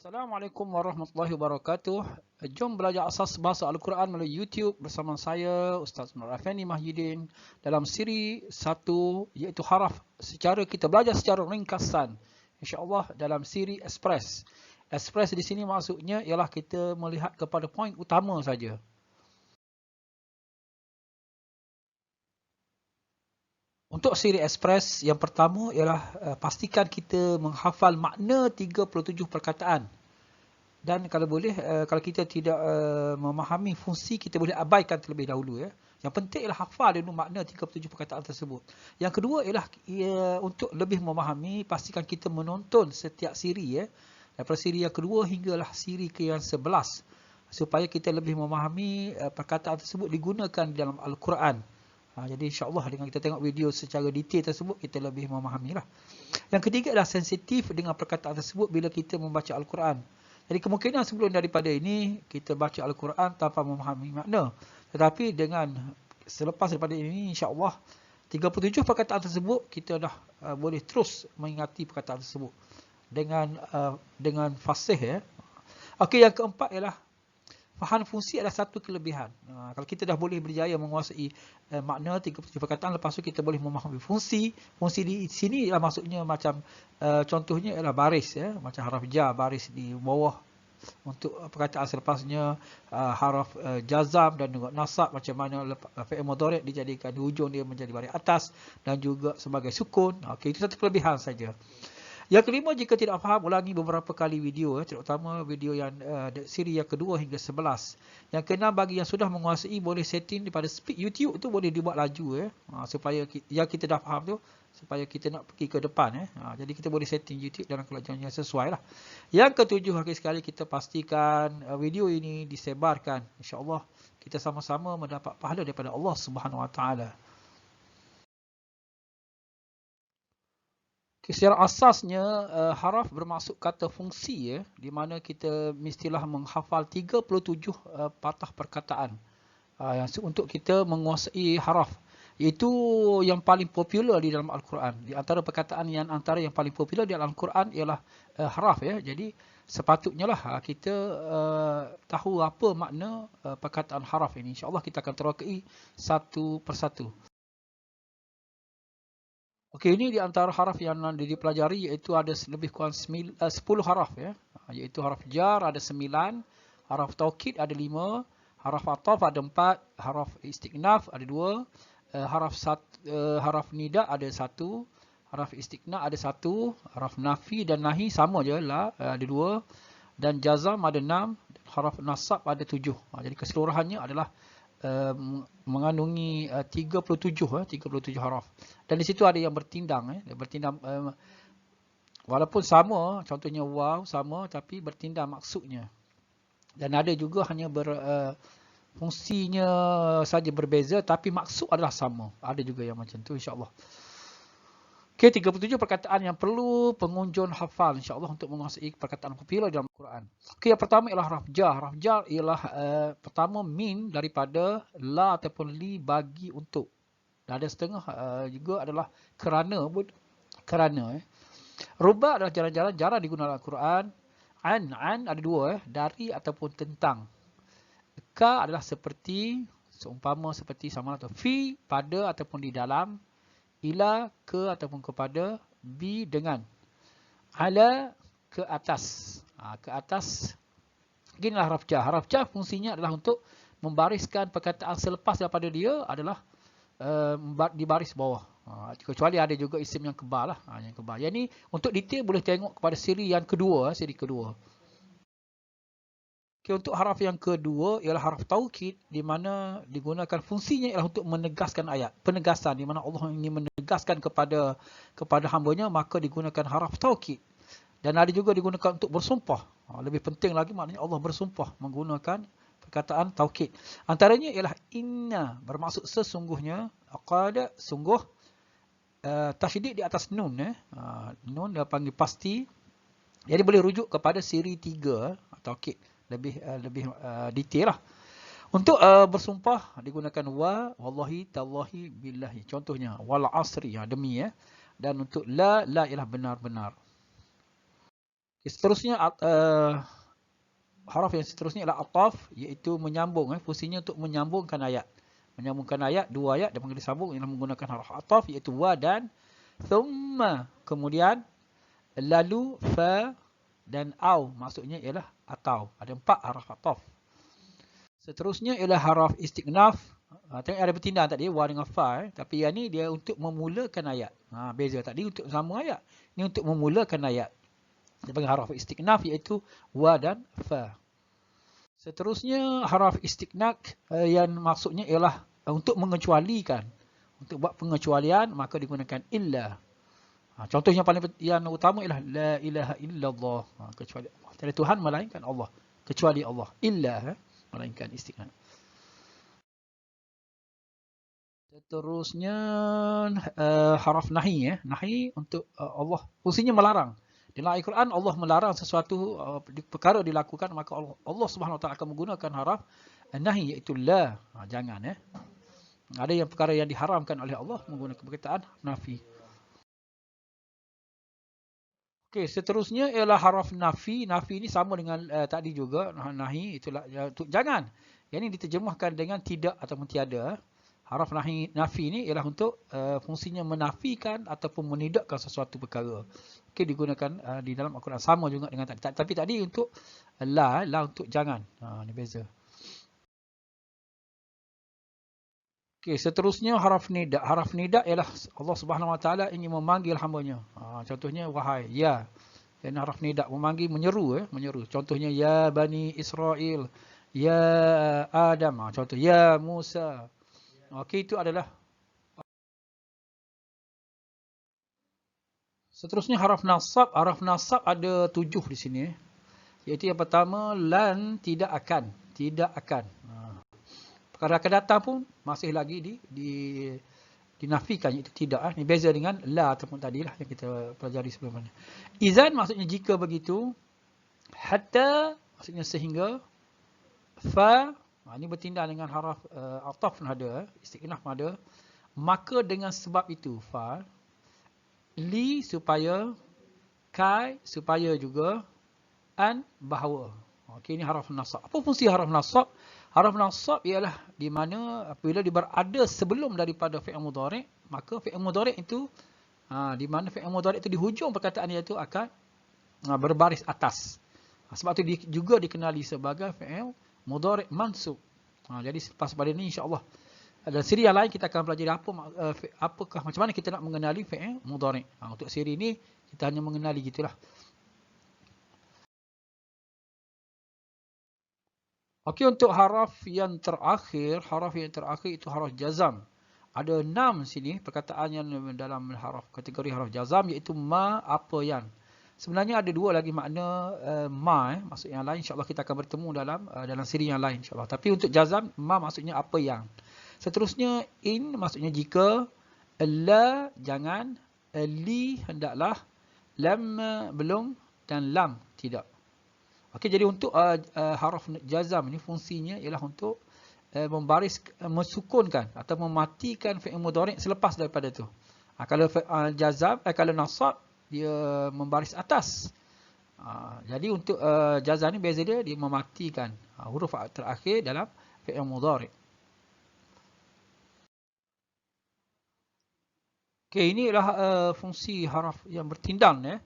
Assalamualaikum warahmatullahi wabarakatuh. Jom belajar asas bahasa Al-Quran melalui YouTube bersama saya, Ustaz Nur Afeni Mahyudin, dalam siri 1 iaitu haraf. Kita belajar secara ringkasan, insya-Allah dalam siri Express. Express di sini maksudnya ialah kita melihat kepada poin utama saja. Untuk siri Express, yang pertama ialah pastikan kita menghafal makna 37 perkataan. Dan kalau boleh, kalau kita tidak memahami fungsi, kita boleh abaikan terlebih dahulu. Yang penting ialah hafal dulu makna 37 perkataan tersebut. Yang kedua ialah untuk lebih memahami, pastikan kita menonton setiap siri. Daripada siri yang kedua hinggalah siri ke yang 11. Supaya kita lebih memahami perkataan tersebut digunakan di dalam Al-Quran. Jadi insyaAllah dengan kita tengok video secara detail tersebut, kita lebih memahamilah. Yang ketiga adalah sensitif dengan perkataan tersebut bila kita membaca Al-Quran. Jadi kemungkinan sebelum daripada ini, kita baca Al-Quran tanpa memahami makna. Tetapi selepas daripada ini, insyaAllah, 37 perkataan tersebut, kita dah boleh terus mengingati perkataan tersebut. Dengan fasih. Okey, yang keempat ialah, faham fungsi adalah satu kelebihan. Kalau kita dah boleh berjaya menguasai makna 37 perkataan, lepas tu kita boleh memahami fungsi. Fungsi di sini ialah maksudnya macam contohnya ialah baris. Macam haraf jar, baris di bawah. Untuk perkataan selepasnya haraf jazam dan juga nasab, macam mana fi'il mudhari' dijadikan di hujung dia menjadi baris atas dan juga sebagai sukun. Okey, itu satu kelebihan saja. Yang kelima, jika tidak faham, ulangi beberapa kali video, terutama video yang siri yang kedua hingga 11. Yang keenam, bagi yang sudah menguasai, boleh setting daripada speed YouTube tu boleh dibuat laju supaya yang kita dah faham tu, supaya kita nak pergi ke depan. Jadi kita boleh setting YouTube dalam kelajuan yang sesuai lah. Yang ketujuh, akhir sekali, kita pastikan video ini disebarkan. InsyaAllah kita sama-sama mendapat pahala daripada Allah Subhanahu Wa Taala. Secara asasnya, haraf bermaksud kata fungsi, di mana kita mestilah menghafal 37 patah perkataan untuk kita menguasai haraf. Itu yang paling popular di dalam Al-Quran. Di antara perkataan antara yang paling popular di dalam Al-Quran ialah haraf. Jadi sepatutnya lah kita tahu apa makna perkataan haraf ini. InsyaAllah kita akan terokai satu persatu. Okey, ini di antara haraf yang dipelajari, iaitu ada lebih kurang 10 haraf. Iaitu haraf jar ada 9, haraf taukid ada 5, haraf ataf ada 4, haraf istiqnaf ada 2, haraf nida ada 1, haraf istiqna ada 1, haraf nafi dan nahi sama je lah, ada 2, dan jazam ada 6, haraf nasab ada 7. Jadi keseluruhannya adalah mengandungi 37 haraf. Dan di situ ada yang bertindang. Walaupun sama, contohnya waw sama, tapi bertindang maksudnya. Dan ada juga hanya fungsinya saja berbeza, tapi maksud adalah sama. Ada juga yang macam tu, insyaAllah. Okey, 37 perkataan yang perlu pengunjung hafal, insyaAllah, untuk menguasai perkataan popular dalam Al-Quran. Okey, yang pertama ialah haraf jar. Haraf jar ialah pertama min daripada la ataupun li, bagi, untuk. Dan ada setengah juga adalah kerana. Ruba adalah jarang digunakan dalam Al-Quran. An ada 2, dari ataupun tentang. Ka adalah seperti, seumpama seperti, sama atau fi, pada ataupun di dalam. Ila, ke ataupun kepada. Bi, dengan. Ala, ke atas. Ke atas. Inilah haraf jar. Haraf jar fungsinya adalah untuk membariskan perkataan selepas daripada dia adalah di baris bawah. Kecuali ada juga isim yang kebal lah. Yang kebal. Yang ni untuk detail boleh tengok kepada siri yang kedua. Okay, untuk haraf yang kedua ialah haraf taukid, di mana digunakan fungsinya ialah untuk menegaskan ayat. Penegasan, di mana Allah ingin menegaskan kepada hamba-Nya, maka digunakan haraf taukid. Dan ada juga digunakan untuk bersumpah. Lebih penting lagi, maknanya Allah bersumpah menggunakan perkataan taukid. Antaranya ialah inna, bermaksud sesungguhnya, qad, sungguh, tasydid di atas nun. Nun dia panggil pasti. Jadi boleh rujuk kepada siri 3 taukid. Lebih detail lah. Untuk bersumpah digunakan wa, wallahi, tallahi, billahi. Contohnya wal asri, demi. Dan untuk la ialah benar-benar. Okay, seterusnya haraf yang seterusnya adalah ataf, iaitu menyambung. Fungsinya untuk menyambungkan ayat. Menyambungkan ayat, dua ayat dan disambung ialah menggunakan haraf ataf, iaitu wa dan thumma. Kemudian lalu fa dan au, maksudnya ialah atau. Ada 4 haraf ataf. Seterusnya ialah haraf istiqnaf. Tengok ada bertindak tadi wa dengan fa, tapi yang ni dia untuk memulakan ayat. Beza tadi untuk sama ayat. Ini untuk memulakan ayat. Dia panggil haraf istiqnaf, iaitu wa dan fa. Seterusnya haraf istiqnaq yang maksudnya ialah untuk mengecualikan. Untuk buat pengecualian maka digunakan illa. Contoh yang paling yang utama ialah la ilaha illallah. Kecuali Allah. Tiada Tuhan melainkan Allah. Kecuali Allah. Illa melainkan istiqnaq. Seterusnya haraf nahi. Nahi untuk Allah. Fungsinya melarang. Dalam Al-Quran Allah melarang sesuatu perkara dilakukan, maka Allah Subhanahu Wa Taala akan menggunakan haraf nahi, iaitu la. Jangan Ada yang perkara yang diharamkan oleh Allah menggunakan perkataan nafi. Okey, seterusnya ialah haraf nafi. Nafi ini sama dengan tadi juga nahi, itulah untuk jangan. Yang ini diterjemahkan dengan tidak ataupun tiada. Haraf nafi ini ialah untuk fungsinya menafikan ataupun menidakkan sesuatu perkara. Okey, digunakan di dalam Al-Quran sama juga dengan tadi. Tapi tadi untuk la untuk jangan. Ini beza. Okey, seterusnya haraf nida. Haraf nida ialah Allah Subhanahu Wa Taala ingin memanggil hamba-Nya. Contohnya wahai, ya. Dan haraf nida memanggil, menyeru menyeru. Contohnya ya Bani Israel, ya Adam. Contoh ya Musa. Okey, itu adalah. Seterusnya haraf nasab. Haraf nasab ada 7 di sini. Iaitu yang pertama, lan, tidak akan. Tidak akan. Perkara akan datang pun masih lagi dinafikan, iaitu tidak. Ini beza dengan la ataupun tadilah yang kita pelajari sebelum ini. Izan maksudnya jika begitu. Hatta maksudnya sehingga. Fa, ini bertindak dengan haraf ataf ada, istiqnaf ada. Maka dengan sebab itu, fa. Li supaya, kai supaya juga, an bahawa. Okey, ini haraf nasab. Apa fungsi haraf nasab? Haraf nasab ialah di mana apabila dia berada sebelum daripada fi'il mudhari', maka fi'il mudhari' itu di mana fi'il mudhari' itu di hujung perkataan dia itu akan berbaris atas. Sebab itu juga dikenali sebagai fi'il mudhari' mansub. Jadi selepas pada ini insya-Allah dan siri yang lain kita akan pelajari apakah macam mana kita nak mengenali fi'il mudhari'. Untuk siri ini kita hanya mengenali gitulah. Okey, untuk haraf yang terakhir itu haraf jazam. Ada 6 sini perkataan yang dalam kategori haraf jazam, iaitu ma, apa yang. Sebenarnya ada 2 lagi makna ma, maksud yang lain. InsyaAllah kita akan bertemu dalam siri yang lain insyaAllah. Tapi untuk jazam, ma maksudnya apa yang. Seterusnya in maksudnya jika, la jangan, li hendaklah, lam belum, dan lam tidak. Okey, jadi untuk haraf jazam ni fungsinya ialah untuk membaris, mensukunkan atau mematikan fi'il mudhari' selepas daripada tu. Kalau jazam, kalau nasab dia membaris atas. Jadi untuk jazam ni beza dia mematikan huruf terakhir dalam fi'il mudhari'. Okey, ini ialah fungsi haraf yang bertindang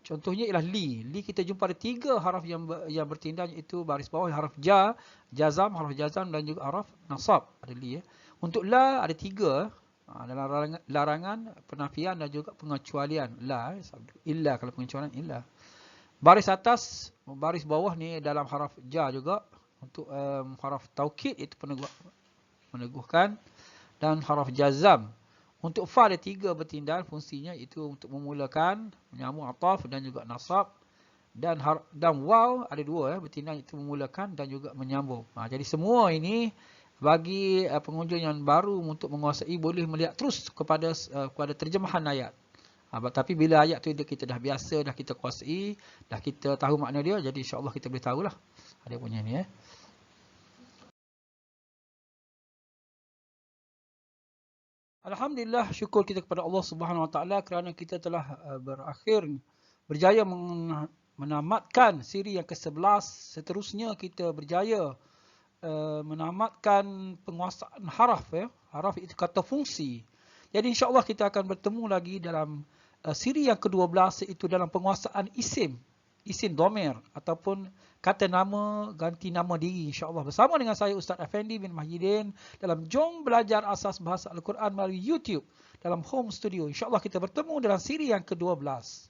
contohnya ialah li. Li kita jumpa ada 3 haraf yang bertindang, iaitu baris bawah haraf jazam, haraf jazam dan juga haraf nasab. Ada li Untuk la ada 3 dalam larangan, penafian dan juga pengecualian. La illa, kalau pengecualian illa. Baris atas, baris bawah ni dalam haraf ja juga. Untuk haraf taukid itu meneguhkan, dan haraf jazam. Untuk fa ada 3 bertindak, fungsinya itu untuk memulakan, menyambung ataf dan juga nasab. Dan waw ada 2 bertindak, itu memulakan dan juga menyambung. Jadi semua ini bagi pengunjung yang baru untuk menguasai boleh melihat terus kepada terjemahan ayat. Tapi bila ayat tu kita dah biasa, dah kita kuasai, dah kita tahu makna dia, jadi insya-Allah kita boleh tahulah. Ada punya ni Alhamdulillah, syukur kita kepada Allah Subhanahu Wa Taala kerana kita telah berakhir berjaya menamatkan siri yang ke-11, seterusnya kita berjaya menamatkan penguasaan haraf. Haraf itu kata fungsi. Jadi insya-Allah kita akan bertemu lagi dalam siri yang ke-12, iaitu dalam penguasaan isim dhamir ataupun kata nama ganti nama diri, insya-Allah, bersama dengan saya Ustaz Effendi bin Mahidin dalam Jom Belajar Asas Bahasa Al-Quran melalui YouTube dalam Home Studio. Insya-Allah kita bertemu dalam siri yang ke-12.